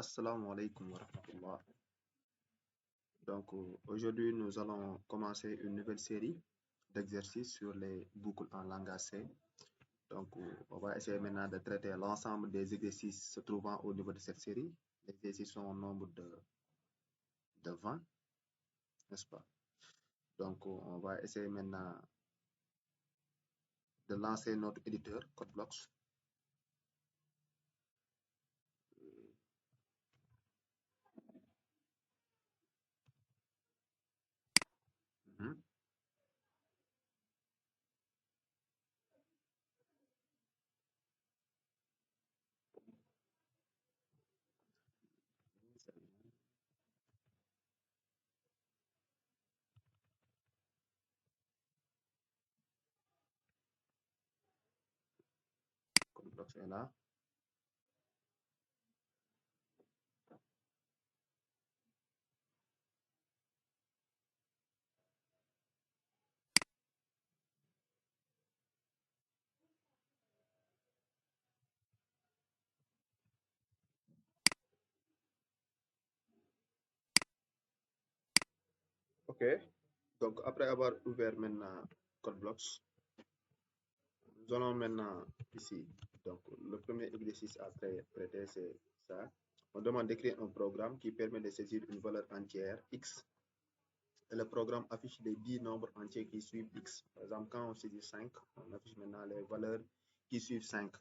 Assalamu alaikum wa rahmatullah. Donc, aujourd'hui, nous allons commencer une nouvelle série d'exercices sur les boucles en langage C. Donc, on va essayer maintenant de traiter l'ensemble des exercices se trouvant au niveau de cette série. Les exercices sont au nombre de 20, n'est-ce pas? Donc, on va essayer maintenant de lancer notre éditeur CodeBlocks. Mhm. CodeBlocks est là. OK. Donc, après avoir ouvert maintenant CodeBlocks, nous allons maintenant ici. Donc, le premier exercice à traiter, c'est ça. On demande d'écrire un programme qui permet de saisir une valeur entière x. Et le programme affiche les 10 nombres entiers qui suivent x. Par exemple, quand on saisit 5, on affiche maintenant les valeurs qui suivent 5,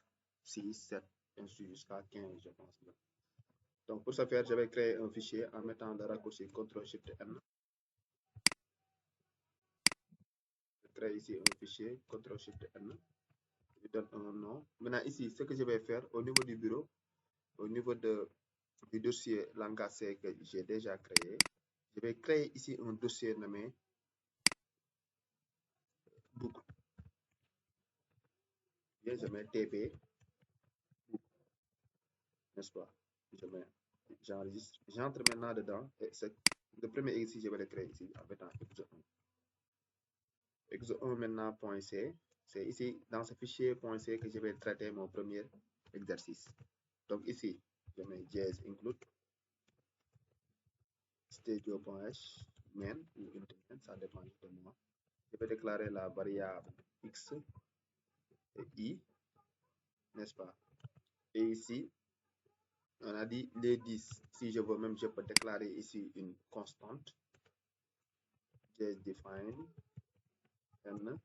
6, 7, ainsi jusqu'à 15, je pense. Donc, pour ce faire, je vais créer un fichier en mettant le raccourci CTRL-SHIFT-N. Je crée ici un fichier CTRL-SHIFT-N. Je donne un nom. Maintenant, ici, ce que je vais faire au niveau du bureau, au niveau du dossier langage C que j'ai déjà créé, je vais créer ici un dossier nommé boucle. Bien, je mets TP, n'est-ce pas? J'enregistre, j'entre maintenant dedans. Et le premier exercice, je vais le créer ici en mettant exo 1. Exo 1 maintenant, point C. C'est ici, dans ce fichier point C que je vais traiter mon premier exercice. Donc ici, je mets js include stadio.h main ou increment, ça dépend de moi. Je vais déclarer la variable x et y, n'est-ce pas? Et ici, on a dit les 10. Si je veux même, je peux déclarer ici une constante. JSDefine n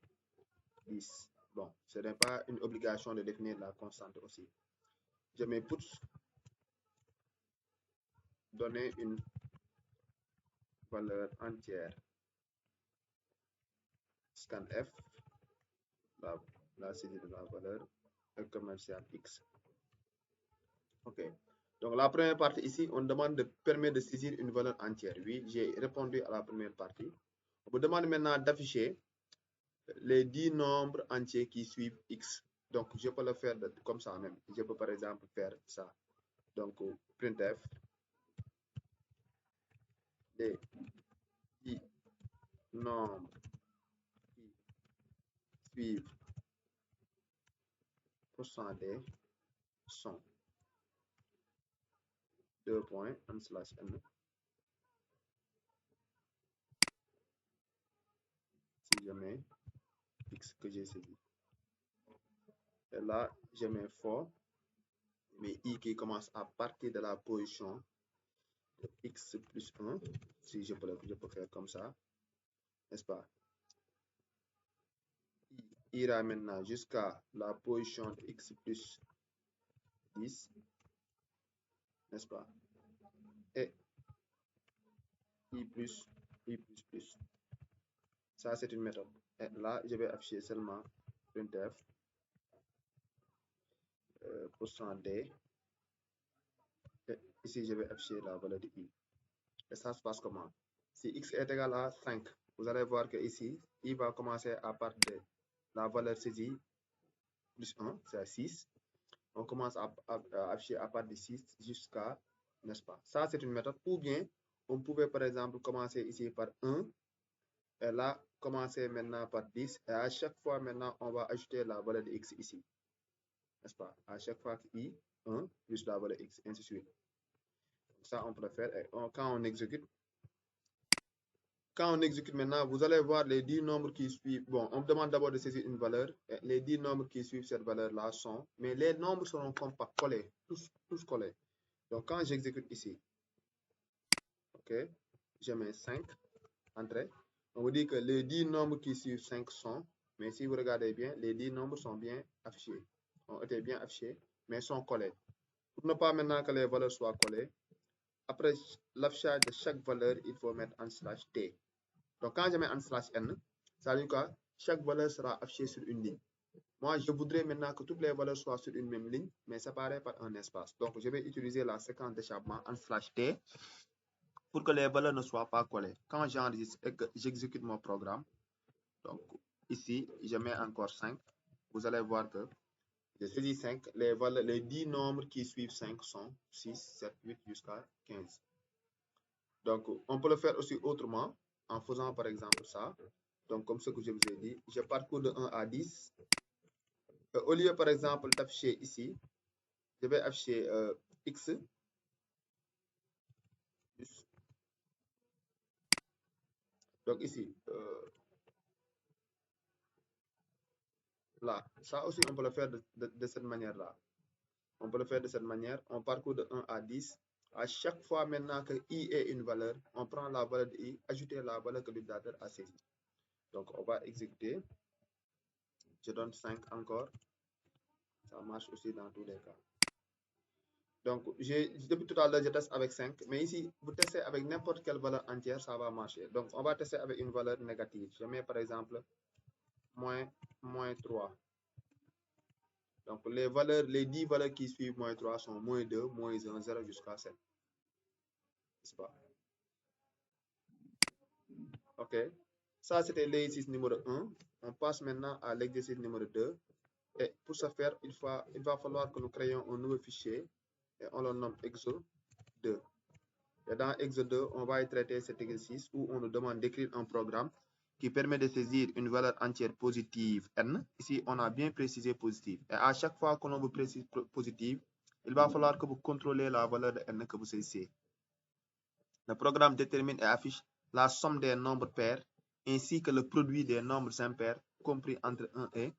10. Bon, ce n'est pas une obligation de définir la constante aussi. Je mets puts, donner une valeur entière. Scanf, la série de la valeur commerciale x. OK. Donc, la première partie ici, on demande permet de saisir une valeur entière. Oui, j'ai répondu à la première partie. On me demande maintenant d'afficher les 10 nombres entiers qui suivent x. Donc, je peux le faire comme ça même. Je peux par exemple faire ça. Donc, printf, les 10 nombres qui suivent %d sont 2 points, n/n. Si je mets x que j'ai saisi. Et là, je mets for, mais i qui commence à partir de la position de x plus 1. Si je peux faire comme ça, n'est-ce pas? I ira maintenant jusqu'à la position de x plus 10, n'est-ce pas? Et i plus. Ça, c'est une méthode. Et là, je vais afficher seulement printf %d. Et ici, je vais afficher la valeur de i. Et ça se passe comment? Si x est égal à 5, vous allez voir que ici, i va commencer à partir de la valeur saisie plus 1, c'est à 6. On commence à afficher à partir de 6 jusqu'à, n'est-ce pas? Ça, c'est une méthode. Ou bien, on pouvait par exemple commencer ici par 1. Et là, commencer maintenant par 10. Et à chaque fois, maintenant, on va ajouter la valeur de x ici. N'est-ce pas? À chaque fois que i, 1 plus la valeur x, ainsi de suite. Ça, on peut le faire. Et quand on exécute maintenant, vous allez voir les 10 nombres qui suivent. Bon, on me demande d'abord de saisir une valeur. Et les 10 nombres qui suivent cette valeur-là sont, mais les nombres seront comme pas collés, tous collés. Donc, quand j'exécute ici, OK, je mets 5, entrée. On vous dit que les 10 nombres qui suivent 5 sont, mais si vous regardez bien, les 10 nombres sont bien affichés, ont été bien affichés, mais sont collés. Pour ne pas maintenant que les valeurs soient collées, après l'affichage de chaque valeur, il faut mettre en slash t. Donc, quand je mets en slash n, ça veut dire que chaque valeur sera affichée sur une ligne. Moi, je voudrais maintenant que toutes les valeurs soient sur une même ligne, mais séparées par un espace. Donc, je vais utiliser la séquence d'échappement en slash t pour que les valeurs ne soient pas collées. Quand j'enregistre et que j'exécute mon programme, donc ici, je mets encore 5. Vous allez voir que je saisis 5. Les 10 nombres qui suivent 5 sont 6, 7, 8 jusqu'à 15. Donc, on peut le faire aussi autrement en faisant par exemple ça. Donc, comme ce que je vous ai dit, je parcours de 1 à 10. Au lieu par exemple d'afficher ici, je vais afficher x. Donc ici, là, ça aussi on peut le faire de cette manière-là. On peut le faire de cette manière. On parcourt de 1 à 10. À chaque fois maintenant que i est une valeur, on prend la valeur de i, ajouter la valeur que l'utilisateur a saisie. Donc, on va exécuter. Je donne 5 encore. Ça marche aussi dans tous les cas. Donc, depuis tout à l'heure, je teste avec 5. Mais ici, vous testez avec n'importe quelle valeur entière, ça va marcher. Donc, on va tester avec une valeur négative. Je mets par exemple moins 3. Donc, les 10 valeurs qui suivent moins 3 sont moins 2, moins 1, 0 jusqu'à 7. N'est-ce pas? OK. Ça, c'était l'exercice numéro 1. On passe maintenant à l'exercice numéro 2. Et pour ce faire, il va falloir que nous créions un nouveau fichier et on le nomme exo2. Et dans exo2, on va y traiter cet exercice où on nous demande d'écrire un programme qui permet de saisir une valeur entière positive n. Ici, on a bien précisé positive. Et à chaque fois que l'on vous précise positive, il va falloir que vous contrôlez la valeur de n que vous saisissez. Le programme détermine et affiche la somme des nombres pairs ainsi que le produit des nombres impairs compris entre 1 et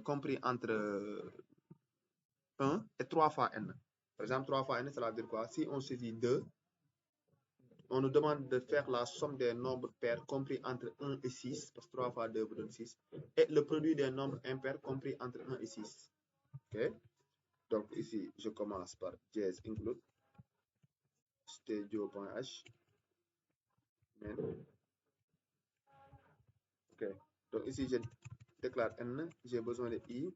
compris entre 1 et 3 fois n. Par exemple, 3 fois n, cela veut dire quoi? Si on saisit 2, on nous demande de faire la somme des nombres pairs compris entre 1 et 6, parce que 3 fois 2 vous donne 6, et le produit des nombres impairs compris entre 1 et 6. OK? Donc ici, je commence par js include stadio.h. OK. Donc ici, je déclare n, j'ai besoin de i,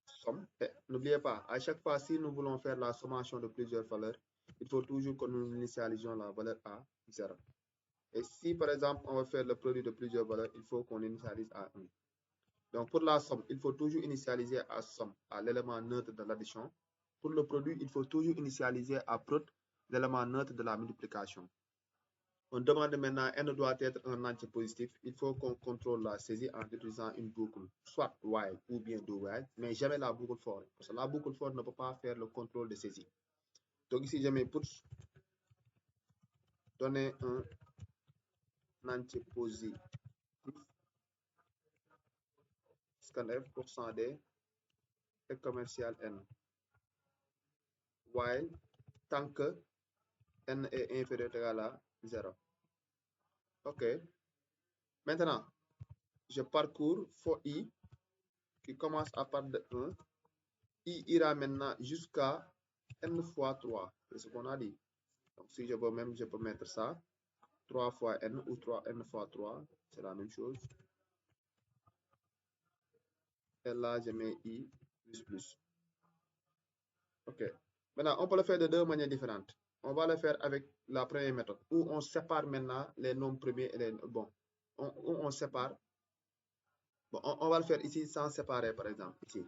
somme. N'oubliez pas, à chaque fois, si nous voulons faire la sommation de plusieurs valeurs, il faut toujours que nous initialisions la valeur à 0. Et si, par exemple, on veut faire le produit de plusieurs valeurs, il faut qu'on initialise à 1. Donc, pour la somme, il faut toujours initialiser à somme, à l'élément neutre de l'addition. Pour le produit, il faut toujours initialiser à prod, l'élément neutre de la multiplication. On demande maintenant, n doit être un entier positif. Il faut qu'on contrôle la saisie en utilisant une boucle, soit while ou bien do while, mais jamais la boucle for. Parce que la boucle for ne peut pas faire le contrôle de saisie. Donc ici, je mets puts, donner un entier positif, scanf %d et commercial n. While, tant que n est inférieur ou égal à 0. OK. Maintenant, je parcours for i qui commence à partir de 1. I ira maintenant jusqu'à n fois 3. C'est ce qu'on a dit. Donc, si je veux même, je peux mettre ça. 3 fois n ou 3n fois 3. C'est la même chose. Et là, je mets i plus. OK. Maintenant, on peut le faire de deux manières différentes. On va le faire avec la première méthode où on sépare maintenant les nombres premiers et les... Bon, où on sépare. Bon, on va le faire ici sans séparer, par exemple. Ici.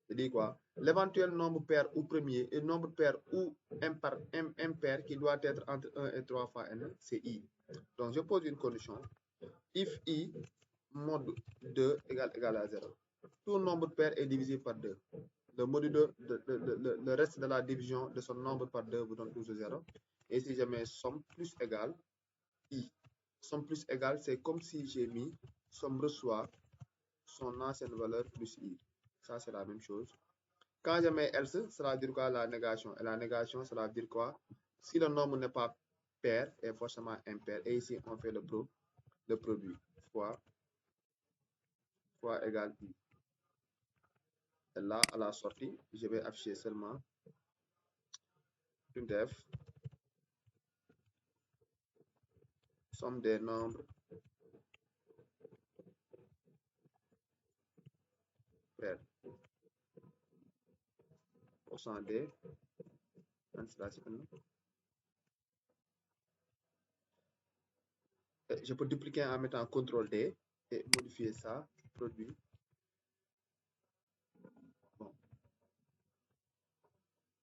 Je dis quoi? L'éventuel nombre pair ou premier et nombre pair ou impair qui doit être entre 1 et 3 fois n, c'est i. Donc, je pose une condition. If i mod 2 égale à 0. Tout nombre pair est divisé par 2. le modulo, le reste de la division de son nombre par 2 vous donne toujours 0. Et si je mets somme plus égale I, somme plus égale, c'est comme si j'ai mis somme reçoit son ancienne valeur plus I. Ça, c'est la même chose. Quand je mets else, ça veut dire quoi la négation? Et la négation, ça veut dire quoi? Si le nombre n'est pas pair, est forcément impair. Et ici, on fait le produit fois égale I. Et là, à la sortie, je vais afficher seulement printf somme des nombres pairs %d je peux dupliquer en mettant CTRL D et modifier ça, produit. Bon.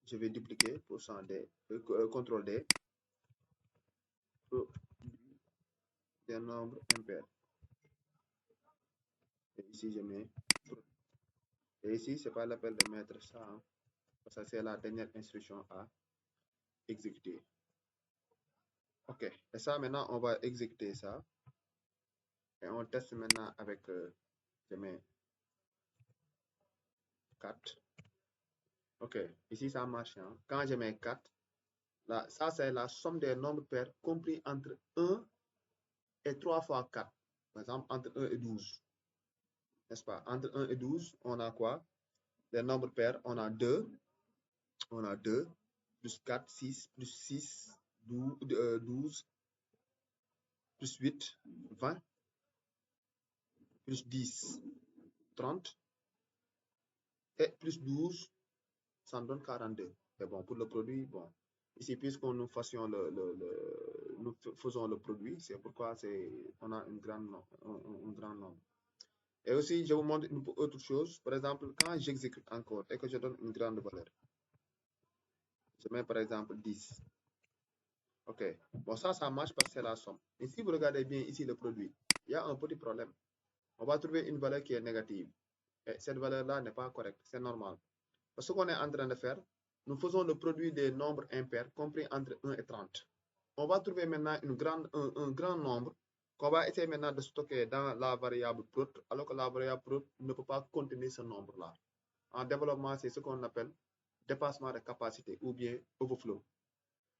Je vais dupliquer %d, CTRL D, produit des nombres impairs. Et ici, je mets produit. Et ici, c'est pas la peine de mettre ça, hein, parce que c'est la dernière instruction à exécuter. Ok, et ça, maintenant, on va exécuter ça. Et on teste maintenant avec, je mets 4. Ok, ici, ça marche. Hein. Quand je mets 4, là, ça, c'est la somme des nombres pairs compris entre 1 et 3 fois 4. Par exemple, entre 1 et 12. N'est-ce pas? Entre 1 et 12, on a quoi? Les nombres pairs, on a 2, plus 4, 6, plus 6, 12, plus 8, 20, plus 10, 30, et plus 12, ça donne 42. Et bon, pour le produit, bon, ici, puisqu'on nous faisons le produit, c'est pourquoi on a un grand nombre. Et aussi, je vous montre une autre chose. Par exemple, quand j'exécute encore et que je donne une grande valeur, je mets par exemple 10. Ok, bon, ça marche parce que c'est la somme. Et si vous regardez bien ici le produit, il y a un petit problème. On va trouver une valeur qui est négative. Et cette valeur-là n'est pas correcte, c'est normal. Parce que ce qu'on est en train de faire, nous faisons le produit des nombres impairs compris entre 1 et 30. On va trouver maintenant un grand nombre qu'on va essayer maintenant de stocker dans la variable prot, alors que la variable prot ne peut pas contenir ce nombre-là. En développement, c'est ce qu'on appelle dépassement de capacité ou bien overflow.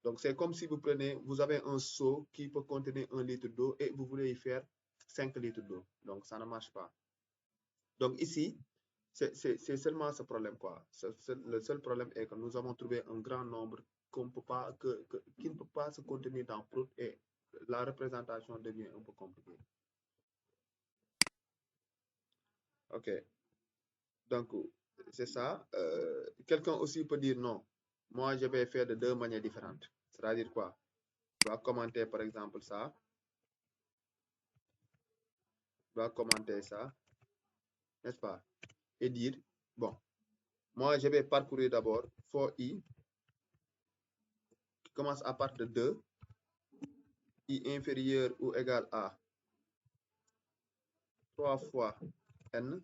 Donc, c'est comme si vous avez un seau qui peut contenir 1 litre d'eau et vous voulez y faire 5 litres d'eau. Donc, ça ne marche pas. Donc, ici, c'est seulement ce problème, quoi. Le seul problème est que nous avons trouvé un grand nombre qui ne peut pas se contenir dans prot et la représentation devient un peu compliquée. Ok. Donc, c'est ça. Quelqu'un aussi peut dire non. Moi, je vais faire de 2 manières différentes. C'est-à-dire quoi? Je vais commenter, par exemple, ça. Je vais commenter ça. N'est-ce pas? Et dire, bon, moi, je vais parcourir d'abord for i qui commence à partir de 2, i inférieur ou égal à 3 fois n,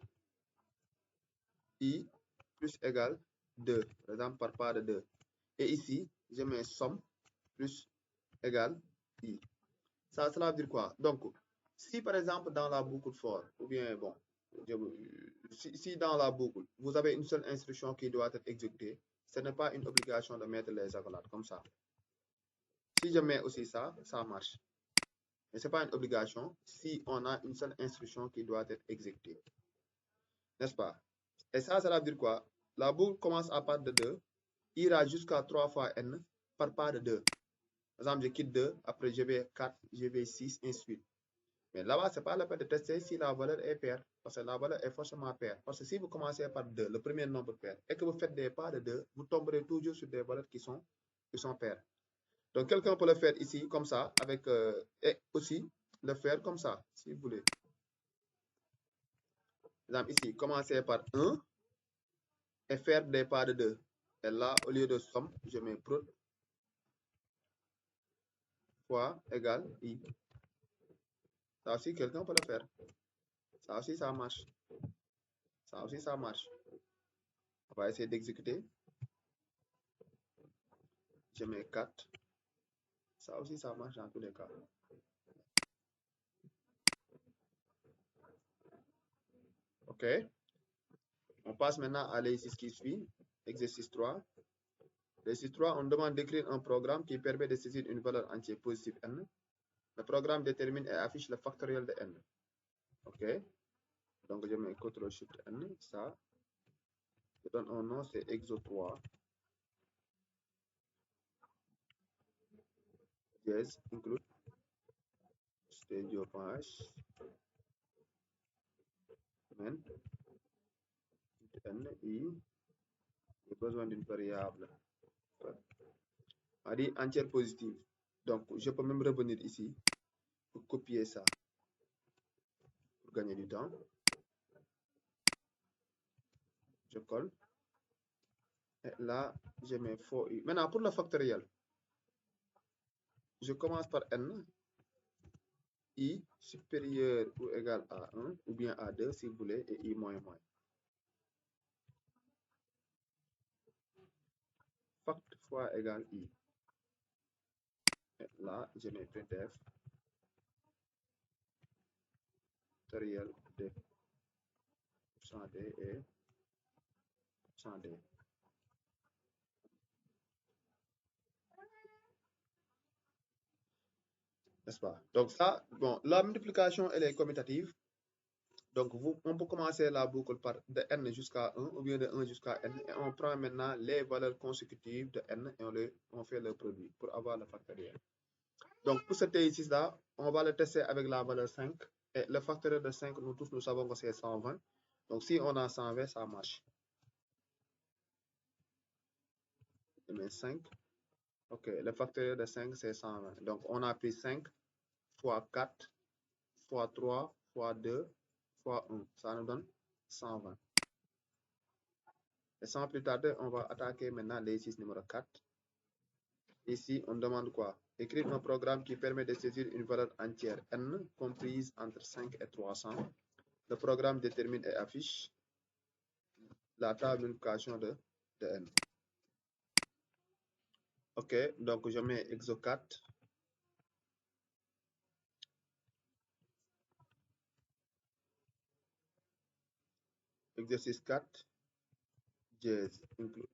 i plus égal 2, par exemple par part de 2. Et ici, je mets somme plus égal i. Ça veut dire quoi? Donc, si par exemple dans la boucle for, ou bien bon, si dans la boucle, vous avez une seule instruction qui doit être exécutée, ce n'est pas une obligation de mettre les accolades comme ça. Si je mets aussi ça, ça marche. Mais ce n'est pas une obligation si on a une seule instruction qui doit être exécutée. N'est-ce pas? Et ça veut dire quoi? La boucle commence à partir de 2, ira jusqu'à 3 fois n par part de 2. Par exemple, je quitte 2, après je vais 4, je vais 6, ainsi de suite. Mais là-bas, ce n'est pas la peine de tester si la valeur est paire, parce que la valeur est forcément paire. Parce que si vous commencez par 2, le premier nombre pair, et que vous faites des parts de 2, vous tomberez toujours sur des valeurs qui sont paires. Donc, quelqu'un peut le faire ici, comme ça, avec, et aussi le faire comme ça, si vous voulez. Par exemple, ici, commencer par 1 et faire des parts de 2. Et là, au lieu de somme, je mets prod fois égale i. Ça aussi, quelqu'un peut le faire. Ça aussi, ça marche. Ça aussi, ça marche. On va essayer d'exécuter. Je mets 4. Ça aussi, ça marche dans tous les cas. OK. On passe maintenant à l'exercice qui suit. Exercice 3. L'exercice 3, on demande d'écrire un programme qui permet de saisir une valeur entière positive n. Le programme détermine et affiche le factoriel de n. OK. Donc, je mets CTRL-SHIFT-N. Ça. Je donne un nom, c'est exo3. Dièse, include. Stadio.h. Men. N, I. J'ai besoin d'une variable. On dit entière positive. Donc, je peux même revenir ici pour copier ça pour gagner du temps. Je colle. Et là, je mets for i. Maintenant, pour le factoriel, je commence par n. I supérieur ou égal à 1 ou bien à 2 si vous voulez et i moins moins. Fact fois égal i. Et là, je mets printf factoriel de %d et %d. N'est-ce pas? Donc ça, bon, la multiplication, elle est commutative. Donc, on peut commencer la boucle par de n jusqu'à 1 ou bien de 1 jusqu'à n. Et on prend maintenant les valeurs consécutives de n et on fait le produit pour avoir le factoriel. Donc, pour cet exercice-là, on va le tester avec la valeur 5. Et le factoriel de 5, nous tous, nous savons que c'est 120. Donc, si on a 120, ça marche. Je mets 5. OK, le factoriel de 5, c'est 120. Donc, on a pris 5 fois 4 fois 3 fois 2 fois 1. Ça nous donne 120. Et sans plus tarder, on va attaquer maintenant l'exercice numéro 4. Ici, on demande quoi? Écrire un programme qui permet de saisir une valeur entière n comprise entre 5 et 300. Le programme détermine et affiche la table de multiplication de n. OK, donc je mets exo 4. Exercice 4. Dièse include.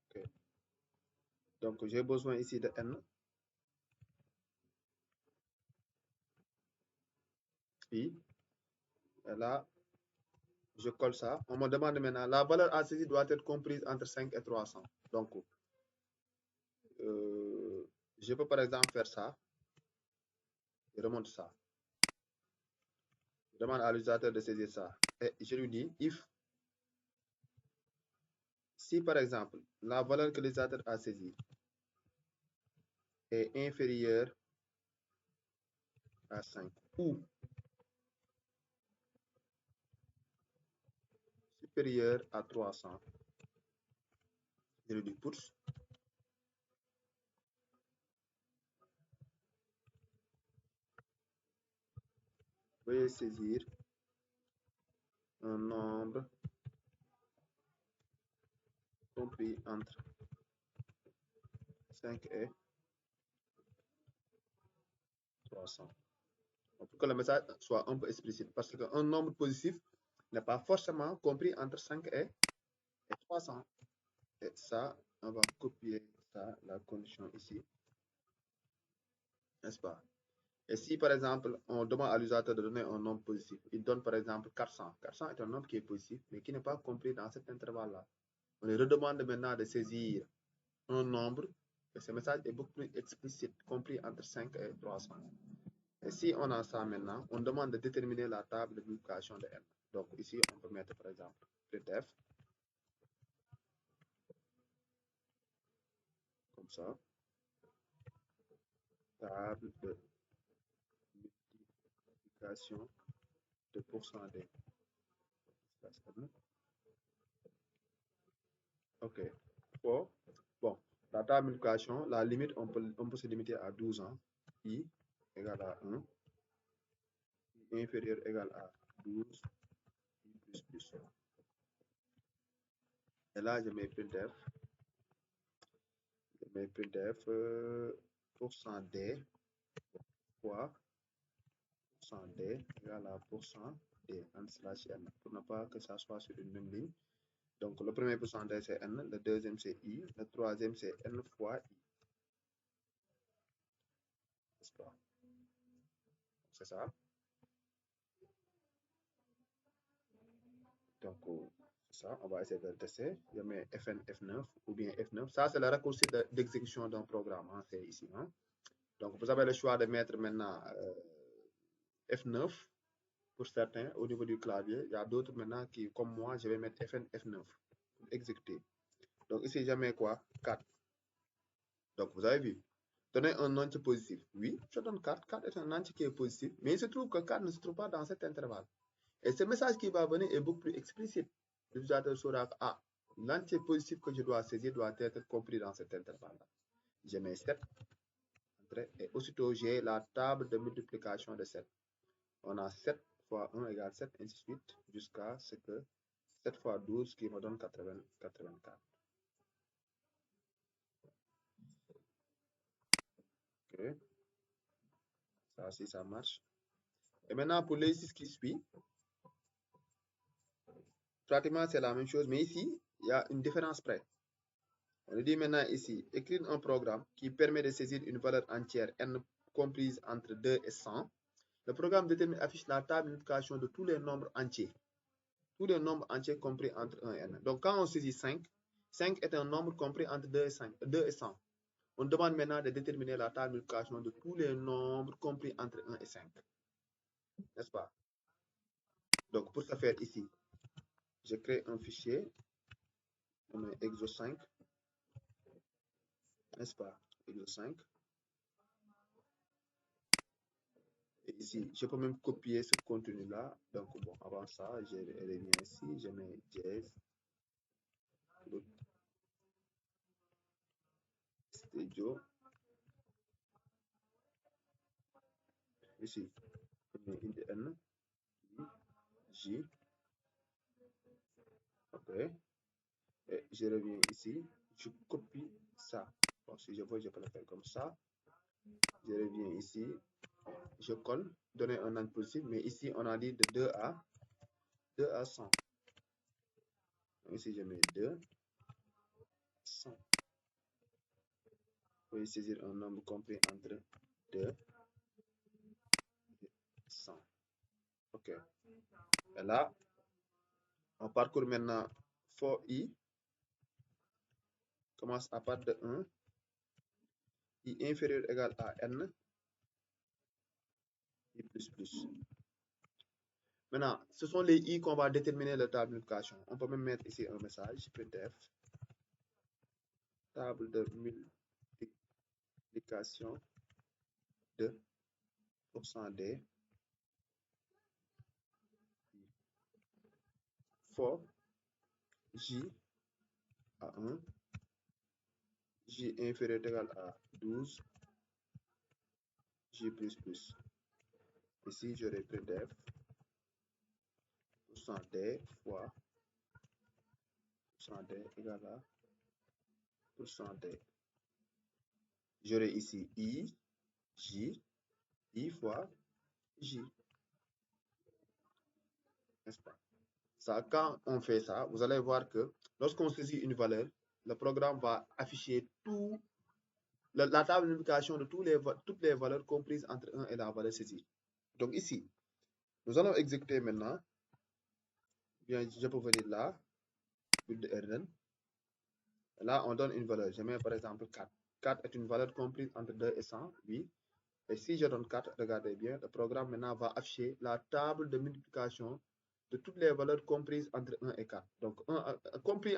OK. Donc j'ai besoin ici de n. I. Et là, je colle ça. On me demande maintenant, la valeur à saisir doit être comprise entre 5 et 300. Donc, je peux par exemple faire ça. Je remonte ça. Je demande à l'utilisateur de saisir ça. Et je lui dis, if, si par exemple, la valeur que l'utilisateur a saisie est inférieure à 5 ou supérieure à 300, je lui dis push. Veuillez saisir un nombre compris entre 5 et 300. Pour que le message soit un peu explicite, parce qu'un nombre positif n'est pas forcément compris entre 5 et 300. Et ça, on va copier ça, la condition ici, n'est-ce pas? Et si, par exemple, on demande à l'utilisateur de donner un nombre positif, il donne par exemple 400. 400 est un nombre qui est positif, mais qui n'est pas compris dans cet intervalle-là. On lui redemande maintenant de saisir un nombre, et ce message est beaucoup plus explicite, compris entre 5 et 300. Et si on a ça maintenant, on demande de déterminer la table de multiplication de n. Donc ici, on peut mettre par exemple printf, comme ça, table de multiplication de %d. OK. Bon, la table de multiplication, la limite, on peut se limiter à 12 ans. I égale à 1, inférieur égal à 12 i plus. Et là, je mets printf. %d fois %d égale à %d n/n pour ne pas que ça soit sur une même ligne. Donc, le premier pourcentage c'est n, le deuxième c'est i, le troisième c'est n fois i. N'est-ce pas? C'est ça. Donc, c'est ça. On va essayer de le tester. Je mets fn, f9 ou bien f9. Ça, c'est le raccourci d'exécution d'un programme. Hein, c'est ici. Hein. Donc, vous avez le choix de mettre maintenant f9 pour certains au niveau du clavier. Il y a d'autres maintenant qui, comme moi, je vais mettre fn, f9 pour exécuter. Donc, ici, je mets quoi? 4. Donc, vous avez vu. Donner un entier positif. Oui, je donne 4. 4 est un entier qui est positif. Mais il se trouve que 4 ne se trouve pas dans cet intervalle. Et ce message qui va venir est beaucoup plus explicite. L'utilisateur saura que l'entier positif que je dois saisir doit être compris dans cet intervalle-là. Je mets 7. Et aussitôt, j'ai la table de multiplication de 7. On a 7 fois 1 égale 7, ainsi de suite, jusqu'à ce que 7 fois 12 qui me donne 84. Ok. Ça aussi, ça marche. Et maintenant, pour l'exercice qui suit, pratiquement c'est la même chose, mais ici, il y a une différence près. On dit maintenant ici, écrire un programme qui permet de saisir une valeur entière n comprise entre 2 et 100. Le programme détermine affiche la table de multiplication de tous les nombres entiers. Tous les nombres entiers compris entre 1 et n. Donc, quand on saisit 5, 5 est un nombre compris entre 2 et 100. On demande maintenant de déterminer la table de multiplication de tous les nombres compris entre 1 et 5. N'est-ce pas? Donc, pour ce faire ici, je crée un fichier, on met exo5, n'est-ce pas? Exo5. Et ici, je peux même copier ce contenu-là. Donc, bon, avant ça, je reviens ici, je mets jazz, studio. Ici, je mets int n, j, ok. Et je reviens ici, je copie ça. Bon, si je veux, je peux le faire comme ça. Je reviens ici, je colle, donner un nom possible, mais ici, on a dit de 2 à 100. Donc ici, je mets 2, 100. Vous pouvez saisir un nombre compris entre 2 et 100. Ok. Et là, on parcourt maintenant for i. Commence à partir de 1. I inférieur égal à n. I plus plus. Maintenant, ce sont les i qu'on va déterminer la table de multiplication. On peut même mettre ici un message, printf, table de multiplication de %d for j à 1, j inférieur égal à 12, j plus plus. Ici, j'aurai printf %d fois %d égal à %d. J'aurai ici i, j, i fois j. N'est-ce pas? Ça, quand on fait ça, vous allez voir que lorsqu'on saisit une valeur, le programme va afficher la table de multiplication de toutes les valeurs comprises entre 1 et la valeur saisie. Donc ici, nous allons exécuter maintenant. Bien, je peux venir là, build run. Là, on donne une valeur. Je mets par exemple 4. 4 est une valeur comprise entre 2 et 100, oui. Et si je donne 4, regardez bien, le programme maintenant va afficher la table de multiplication de toutes les valeurs comprises entre 1 et 4. Donc, compris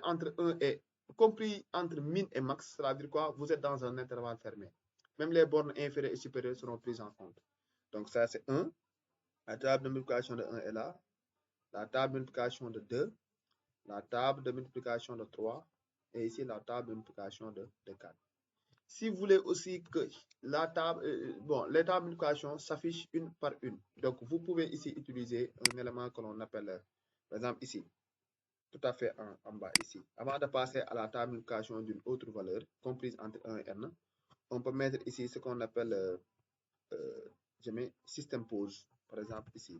entre min et max, ça veut dire quoi? Vous êtes dans un intervalle fermé. Même les bornes inférieures et supérieures seront prises en compte. Donc, ça, c'est 1. La table de multiplication de 1 est là. La table de multiplication de 2. La table de multiplication de 3. Et ici, la table de multiplication de 4. Si vous voulez aussi que la table, les tables de multiplication s'affichent une par une, donc vous pouvez ici utiliser un élément que l'on appelle, par exemple ici, tout à fait en bas ici. Avant de passer à la table de multiplication d'une autre valeur, comprise entre 1 et n, on peut mettre ici ce qu'on appelle, je mets système pause, par exemple ici,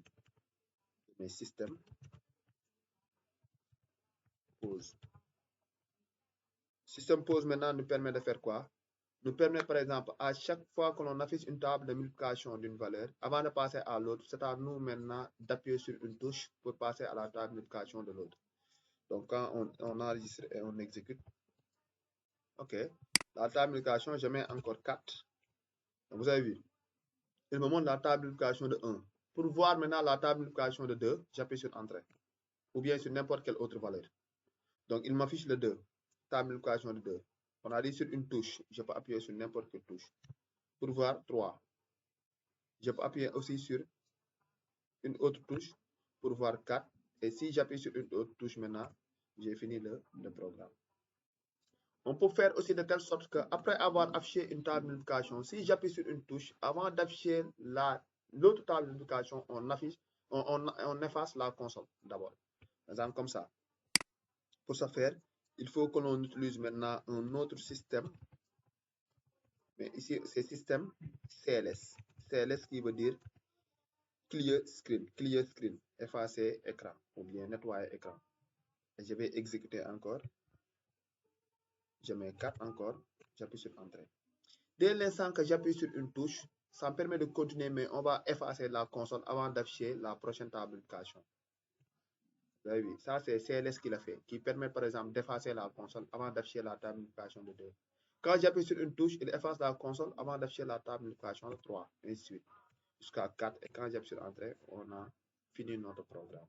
je mets système pause. Système pause maintenant nous permet de faire quoi? Nous permet par exemple à chaque fois que l'on affiche une table de multiplication d'une valeur, avant de passer à l'autre, c'est à nous maintenant d'appuyer sur une touche pour passer à la table de multiplication de l'autre. Donc quand on enregistre et on exécute, ok, la table de multiplication, je mets encore 4. Donc, vous avez vu, il me montre la table de multiplication de 1. Pour voir maintenant la table de multiplication de 2, j'appuie sur Entrée, ou bien sur n'importe quelle autre valeur. Donc il m'affiche le 2, table de multiplication de 2. On a dit sur une touche, je peux appuyer sur n'importe quelle touche. Pour voir 3, je peux appuyer aussi sur une autre touche pour voir 4. Et si j'appuie sur une autre touche maintenant, j'ai fini le programme. On peut faire aussi de telle sorte qu'après avoir affiché une table de multiplication, si j'appuie sur une touche, avant d'afficher l'autre table de multiplication, on efface la console d'abord. Par exemple, comme ça. Pour ce faire, il faut que l'on utilise maintenant un autre système. Mais ici, c'est système CLS. CLS qui veut dire clear screen, effacer écran ou bien nettoyer écran. Et je vais exécuter encore. Je mets 4 encore, j'appuie sur Entrée. Dès l'instant que j'appuie sur une touche, ça me permet de continuer, mais on va effacer la console avant d'afficher la prochaine table de multiplication. Vous avez vu, ça c'est CLS qui l'a fait, qui permet par exemple d'effacer la console avant d'afficher la table de multiplication de 2. Quand j'appuie sur une touche, il efface la console avant d'afficher la table de multiplication de 3, et ainsi de suite, jusqu'à 4. Et quand j'appuie sur Entrée, on a fini notre programme.